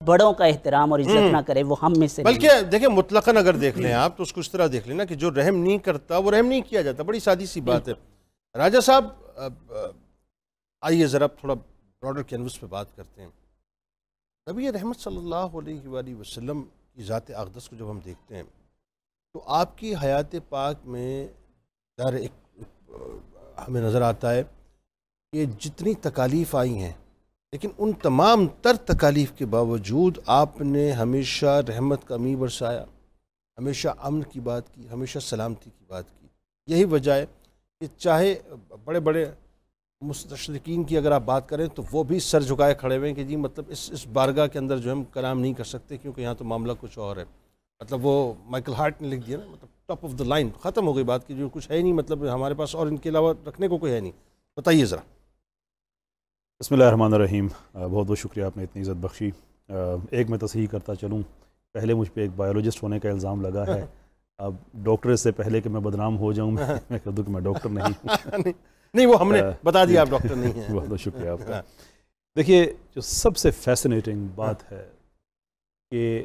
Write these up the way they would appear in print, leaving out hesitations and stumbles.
بڑوں کا احترام اور عزت نہ کرے وہ ہم میں سے نہیں۔ بلکہ دیکھیں مطلقاً اگر دیکھ لیں آپ تو اس کو اس طرح دیکھ لیں نا کہ جو رحم نہیں کرتا وہ رحم نہیں کیا جاتا، بڑی سادی سی بات ہے۔ راجہ صاحب آئیے ذرا تھوڑا براڈر کینوس پہ بات کرتے ہیں۔ نبی رحمت صلی اللہ علیہ وآلہ وسلم کی ذات اقدس کو جب ہم دیکھتے ہیں تو آپ کی حیات پاک میں ہمیں نظر آتا ہے کہ جتنی تکالیف آئی ہیں لیکن ان تمام تر تکالیف کے باوجود آپ نے ہمیشہ رحمت کا می برسایا، ہمیشہ امن کی بات کی، ہمیشہ سلامتی کی بات کی۔ یہی وجہ ہے کہ چاہے بڑے بڑے مستشرقین کی اگر آپ بات کریں تو وہ بھی سر جھکائے کھڑے ہوئے ہیں کہ جی مطلب اس بارگاہ کے اندر جو ہم کلام نہیں کر سکتے کیونکہ یہاں تو معاملہ کچھ اور ہے۔ مطلب وہ مائیکل ہارٹ نے لکھ دیا نا، مطلب ٹاپ آف دا لائن، ختم ہو گئی بات کی، جو کچھ ہے نہیں، مطلب ہمارے پاس اور ان کے علاوہ رکھنے کو کوئی ہے نہیں۔ بتائیے ذرا۔ بسم اللہ الرحمن الرحیم۔ بہت بہت شکریہ، آپ نے اتنی عزت بخشی۔ ایک میں تصحیح کرتا چلوں، پہلے مجھ پہ ایک بایولوجسٹ ہونے کا الزام لگا ہے، اب ڈاکٹر سے پہلے کہ میں بدنام ہو جاؤں میں کہہ دوں کہ میں ڈاکٹر نہیں ہوں۔ نہیں وہ ہم نے بتا دیا آپ ڈاکٹر نہیں ہیں۔ بہت بہت شکریہ آپ کا۔ دیکھیے جو سب سے فیسنیٹنگ بات ہے کہ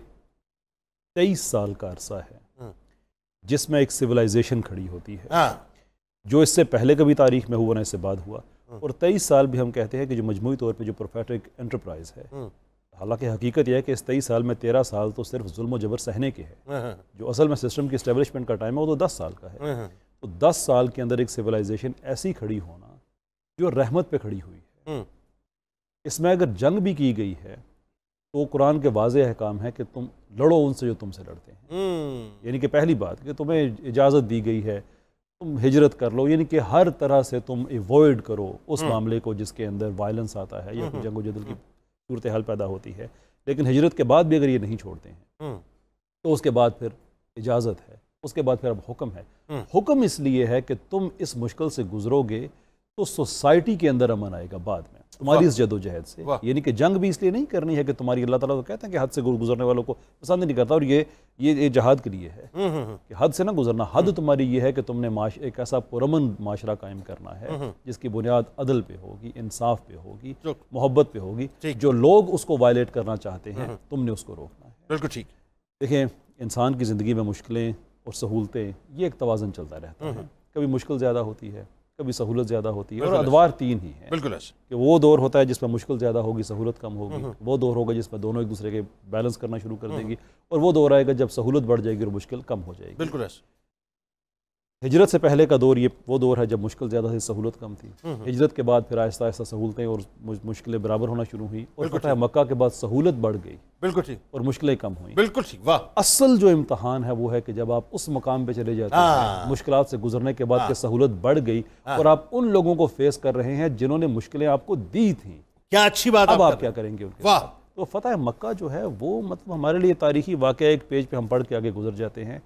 23 سال کا عرصہ ہے جس میں ایک سویلائزیشن کھڑی ہوتی ہے، جو اس سے پہلے کبھی تاریخ میں ہوا نہ اس سے بعد ہوا، اور 23 سال بھی ہم کہتے ہیں کہ جو مجموعی طور پہ جو پروفیٹک انٹرپرائز ہے، حالانکہ حقیقت یہ ہے کہ اس 23 سال میں 13 سال تو صرف ظلم و جبر سہنے کے ہے، جو اصل میں سسٹم کی اسٹیبلشمنٹ کا ٹائم ہے وہ تو 10 سال کا ہے۔ تو 10 سال کے اندر ایک سویلائزیشن ایسی کھڑی ہونا جو رحمت پہ کھڑی ہوئی ہے، اس میں اگر جنگ بھی کی گئی ہے تو قرآن کے واضح احکام ہے کہ تم لڑو ان سے جو تم سے لڑتے ہیں، یعنی کہ پہلی بات کہ تمہیں اجازت دی گئی ہے تم ہجرت کر لو، یعنی کہ ہر طرح سے تم ایوائڈ کرو اس معاملے کو جس کے اندر وائلنس آتا ہے یا کوئی جنگ و جدل کی صورتحال پیدا ہوتی ہے، لیکن ہجرت کے بعد بھی اگر یہ نہیں چھوڑتے ہیں تو اس کے بعد پھر اجازت ہے، اس کے بعد پھر اب حکم ہے۔ حکم اس لیے ہے کہ تم اس مشکل سے گزرو گے تو سوسائٹی کے اندر امن آئے گا بعد میں تمہاری اس جد و جہد سے، یعنی کہ جنگ بھی اس لیے نہیں کرنی ہے کہ تمہاری، اللہ تعالیٰ تو کہتے ہیں کہ حد سے گزرنے والوں کو پسند نہیں کرتا، اور یہ جہاد کے لیے ہے کہ حد سے نہ گزرنا۔ حد تمہاری یہ ہے کہ تم نے ایک ایسا پرامن معاشرہ قائم کرنا ہے جس کی بنیاد عدل پہ ہوگی، انصاف پہ ہوگی، محبت پہ ہوگی، جو لوگ اس کو وائلیٹ کرنا چاہتے ہیں تم نے اس کو روکنا ہے۔ بالکل ٹھیک۔ دیکھیں انسان کی زندگی میں مشکلیں اور سہولتیں، یہ ایک توازن چلتا رہتا ہے، کبھی مشکل زیادہ ہوتی ہے، کبھی سہولت زیادہ ہوتی ہے، اور ادوار 3 ہی ہیں۔ بالکل ایسے کہ وہ دور ہوتا ہے جس میں مشکل زیادہ ہوگی، سہولت کم ہوگی، وہ دور ہوگا جس میں دونوں ایک دوسرے کے بیلنس کرنا شروع کر دیں گی، اور وہ دور آئے گا جب سہولت بڑھ جائے گی اور مشکل کم ہو جائے گی۔ بالکل ایسے ہجرت سے پہلے کا دور وہ دور ہے جب مشکل زیادہ تھی، سہولت کم تھی۔ ہجرت کے بعد پھر آہستہ آہستہ سہولتیں اور مشکلیں برابر ہونا شروع ہوئی، اور فتح مکہ کے بعد سہولت بڑھ گئی، بالکل ٹھیک، اور مشکلیں کم ہوئیں۔ بالکل ٹھیک، واہ۔ اصل جو امتحان ہے وہ ہے کہ جب آپ اس مقام پہ چلے جاتے ہیں مشکلات سے گزرنے کے بعد کہ سہولت بڑھ گئی اور آپ ان لوگوں کو فیس کر رہے ہیں جنہوں نے مشکلیں آپ کو دی تھیں، کیا اچھی بات، اب آپ کیا کریں گے ان کے ساتھ؟ تو فتح مکہ جو ہے وہ مطلب ہمارے لیے تاریخی واقعہ، ایک پیج پہ ہم پڑھ کے آگے گزر جاتے ہیں۔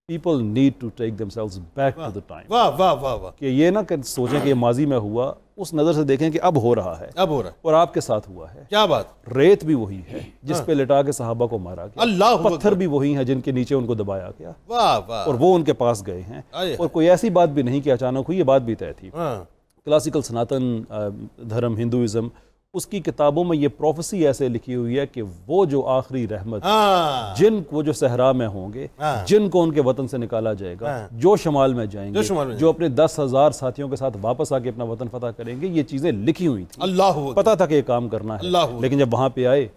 People need to take themselves back to the time۔ واہ واہ واہ واہ۔ کہ یہ نہ سوچیں کہ یہ ماضی میں ہوا، اس نظر سے دیکھیں کہ اب ہو رہا ہے، اب ہو رہا ہے، اور آپ کے ساتھ ہوا ہے۔ کیا بات۔ ریت بھی وہی ہے جس پہ لٹا کے صحابہ کو مارا گیا، اللہ، پتھر بھی وہی ہیں جن کے نیچے ان کو دبایا گیا، واہ واہ، اور وہ ان کے پاس گئے ہیں، اور کوئی ایسی بات بھی نہیں کہ اچانک ہوئی، یہ بات بھی طے تھی۔ کلاسیکل سناتن دھرم ہندوازم، اس کی کتابوں میں یہ پروفیسی ایسے لکھی ہوئی ہے کہ وہ جو آخری رحمت، وہ جو صحرا میں ہوں گے، جن کو ان کے وطن سے نکالا جائے گا، جو شمال میں جائیں گے، جو اپنے 10,000 ساتھیوں کے ساتھ واپس آ کے اپنا وطن فتح کریں گے، یہ چیزیں لکھی ہوئی تھیں، پتا تھا کہ یہ کام کرنا ہے، لیکن جب وہاں پہ آئے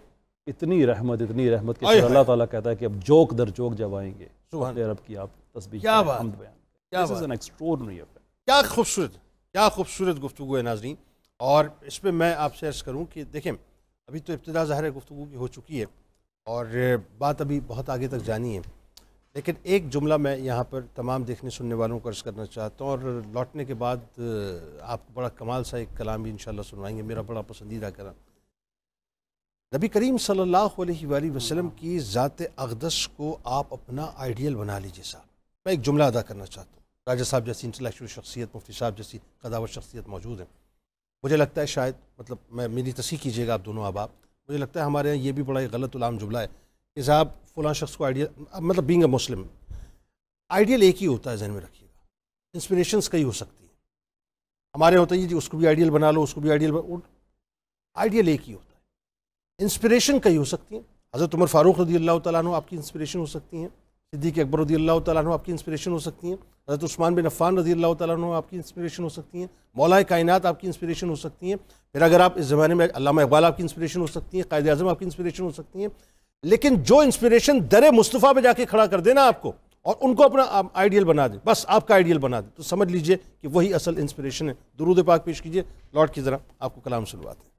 اتنی رحمت کہ پھر اللہ تعالیٰ کہتا ہے کہ اب جوک در جوک جب آئیں گے رب کی آپ تسبیح حمد بیان۔ کیا خوبصورت، کیا خوبصورت گفتگو ہے ناظرین۔ اور اس پہ میں آپ سے عرض کروں کہ دیکھیں ابھی تو ابتدا ظاہر گفتگو کی ہو چکی ہے اور بات ابھی بہت آگے تک جانی ہے، لیکن ایک جملہ میں یہاں پر تمام دیکھنے سننے والوں کو عرض کرنا چاہتا ہوں، اور لوٹنے کے بعد آپ کو بڑا کمال سا ایک کلام بھی انشاءاللہ سنوائیں گے، میرا بڑا پسندیدہ کلام۔ نبی کریم صلی اللہ علیہ وآلہ وسلم کی ذات اقدس کو آپ اپنا آئیڈیل بنا لیجیے صاحب۔ میں ایک جملہ ادا کرنا چاہتا ہوں، راجہ صاحب جیسی انٹلیکچوئل شخصیت، مفتی صاحب جیسی قداور شخصیت موجود ہیں، مجھے لگتا ہے شاید مطلب میری تصحیح کیجیے گا آپ دونوں احباب، مجھے لگتا ہے ہمارے یہاں یہ بھی بڑا ایک غلط العام جملہ ہے کہ صاحب فلاں شخص کو آئیڈیل، مطلب بینگ اے مسلم، آئیڈیل ایک ہی ہوتا ہے، ذہن میں رکھیے گا، انسپریشنز کئی ہو سکتی ہیں، ہمارے ہوتا ہے جی اس کو بھی آئیڈیل بنا لو، اس کو بھی آئیڈیل ایک ہی ہوتا ہے۔ انسپریشن کئی ہو سکتی ہیں. حضرت عمر فاروق رضی اللہ تعالیٰ عنہ آپ کی انسپریشن ہو سکتی ہیں. صدیق اکبر رضی اللہ تعالیٰ عنہ آپ کی انسپریشن ہو سکتی ہیں. حضرت عثمان بن عفان رضی اللہ تعالیٰ عنہ آپ کی انسپریشن ہو سکتی ہیں. مولا کائنات آپ کی انسپریشن ہو سکتی ہیں. پھر اگر آپ اس زمانے میں علامہ اقبال آپ کی انسپریشن ہو سکتی ہیں. قائد اعظم آپ کی انسپریشن ہو سکتی ہیں. لیکن جو انسپریشن در مصطفیٰ پہ جا کے کھڑا کر دینا آپ کو اور ان کو اپنا آئیڈیل بنا دے, بس آپ کا آئیڈیل بنا دے, تو سمجھ لیجئے کہ وہی اصل انسپریشن ہے. درود پاک پیش کیجئے, لوٹ کی ذرا آپ کو کلام سنواتے ہیں.